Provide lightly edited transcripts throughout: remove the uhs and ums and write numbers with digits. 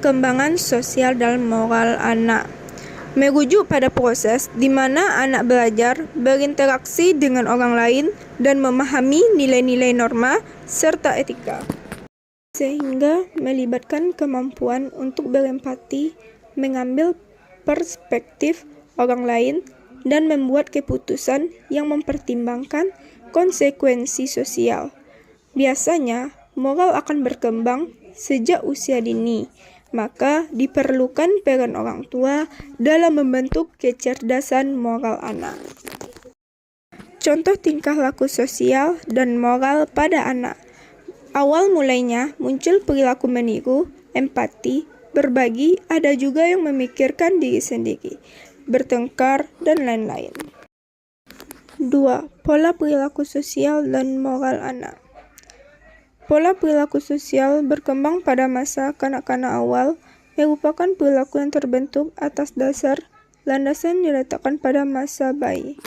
perkembangan sosial dan moral anak. Merujuk pada proses di mana anak belajar berinteraksi dengan orang lain dan memahami nilai-nilai norma serta etika, sehingga melibatkan kemampuan untuk berempati, mengambil perspektif orang lain, dan membuat keputusan yang mempertimbangkan konsekuensi sosial. Biasanya, moral akan berkembang sejak usia dini, maka diperlukan peran orang tua dalam membentuk kecerdasan moral anak. Contoh tingkah laku sosial dan moral pada anak. Awal mulainya muncul perilaku meniru, empati, berbagi, ada juga yang memikirkan diri sendiri, bertengkar, dan lain-lain. 2. Pola perilaku sosial dan moral anak. Pola perilaku sosial berkembang pada masa kanak-kanak awal merupakan perilaku yang terbentuk atas dasar landasan diletakkan pada masa bayi.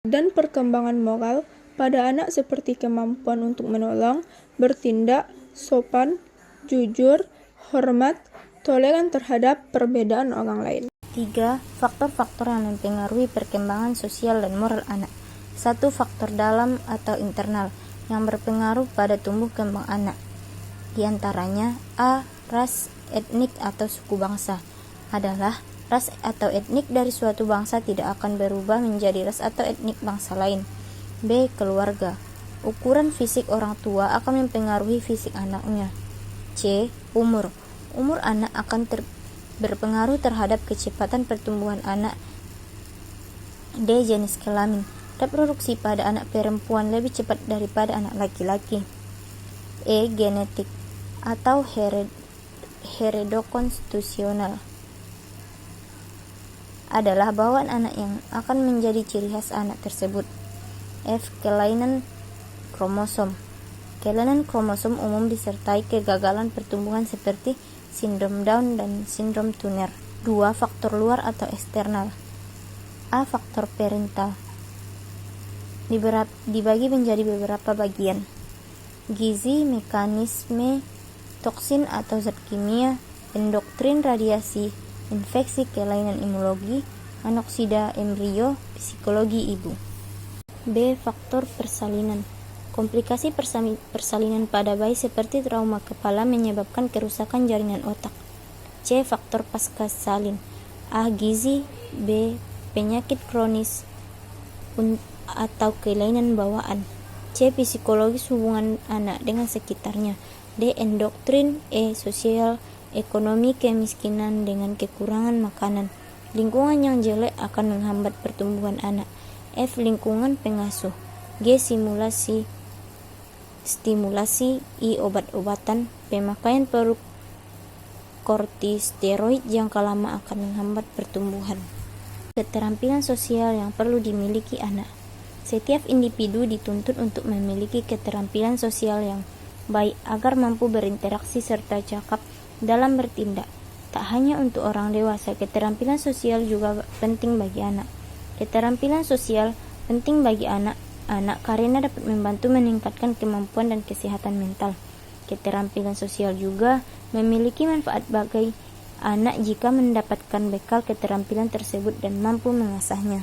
Dan perkembangan moral pada anak seperti kemampuan untuk menolong, bertindak, sopan, jujur, hormat, toleran terhadap perbedaan orang lain. 3. Faktor-faktor yang mempengaruhi perkembangan sosial dan moral anak. 1. Faktor dalam atau internal yang berpengaruh pada tumbuh kembang anak. Di antaranya A. Ras, etnik atau suku bangsa adalah ras atau etnik dari suatu bangsa tidak akan berubah menjadi ras atau etnik bangsa lain. B. Keluarga. Ukuran fisik orang tua akan mempengaruhi fisik anaknya. C. Umur. Umur anak akan berpengaruh terhadap kecepatan pertumbuhan anak. D. Jenis kelamin. Reproduksi pada anak perempuan lebih cepat daripada anak laki-laki. E. Genetik atau heredokonstitusional adalah bawaan anak yang akan menjadi ciri khas anak tersebut. F. Kelainan kromosom. Kelainan kromosom umum disertai kegagalan pertumbuhan seperti sindrom Down dan sindrom Turner. 2. Faktor luar atau eksternal. A. Faktor parental dibagi menjadi beberapa bagian: gizi, mekanisme, toksin atau zat kimia, endoktrin, radiasi, infeksi, kelainan imunologi, anoksida embrio, psikologi ibu. B. Faktor persalinan. Komplikasi persalinan pada bayi seperti trauma kepala menyebabkan kerusakan jaringan otak. C. Faktor pascasalin. A. Gizi. B. Penyakit kronis atau kelainan bawaan. C. Psikologis hubungan anak dengan sekitarnya. D. Endoktrin. E. Sosial, ekonomi, kemiskinan dengan kekurangan makanan. Lingkungan yang jelek akan menghambat pertumbuhan anak. F. Lingkungan pengasuh. G. Stimulasi. I. Obat-obatan. Pemakaian produk kortikosteroid jangka lama akan menghambat pertumbuhan. Keterampilan sosial yang perlu dimiliki anak. Setiap individu dituntut untuk memiliki keterampilan sosial yang baik agar mampu berinteraksi serta cakap dalam bertindak. Tak hanya untuk orang dewasa, keterampilan sosial juga penting bagi anak. Keterampilan sosial penting bagi anak-anak karena dapat membantu meningkatkan kemampuan dan kesehatan mental. Keterampilan sosial juga memiliki manfaat bagi anak jika mendapatkan bekal keterampilan tersebut dan mampu mengasahnya.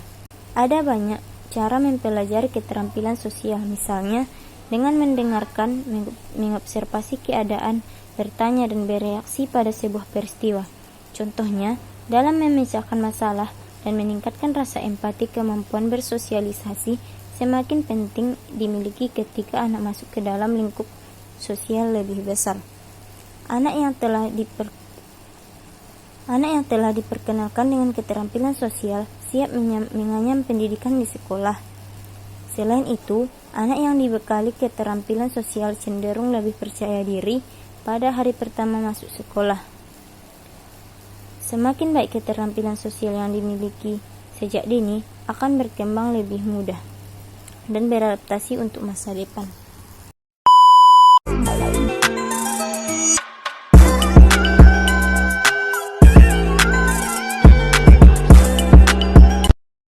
Ada banyak cara mempelajari keterampilan sosial, misalnya dengan mendengarkan, mengobservasi keadaan, bertanya dan bereaksi pada sebuah peristiwa. Contohnya, dalam memecahkan masalah dan meningkatkan rasa empati, kemampuan bersosialisasi semakin penting dimiliki ketika anak masuk ke dalam lingkup sosial lebih besar. Anak yang telah diperkenalkan dengan keterampilan sosial siap mengenyam pendidikan di sekolah. Selain itu, anak yang dibekali keterampilan sosial cenderung lebih percaya diri pada hari pertama masuk sekolah. Semakin baik keterampilan sosial yang dimiliki sejak dini, akan berkembang lebih mudah dan beradaptasi untuk masa depan.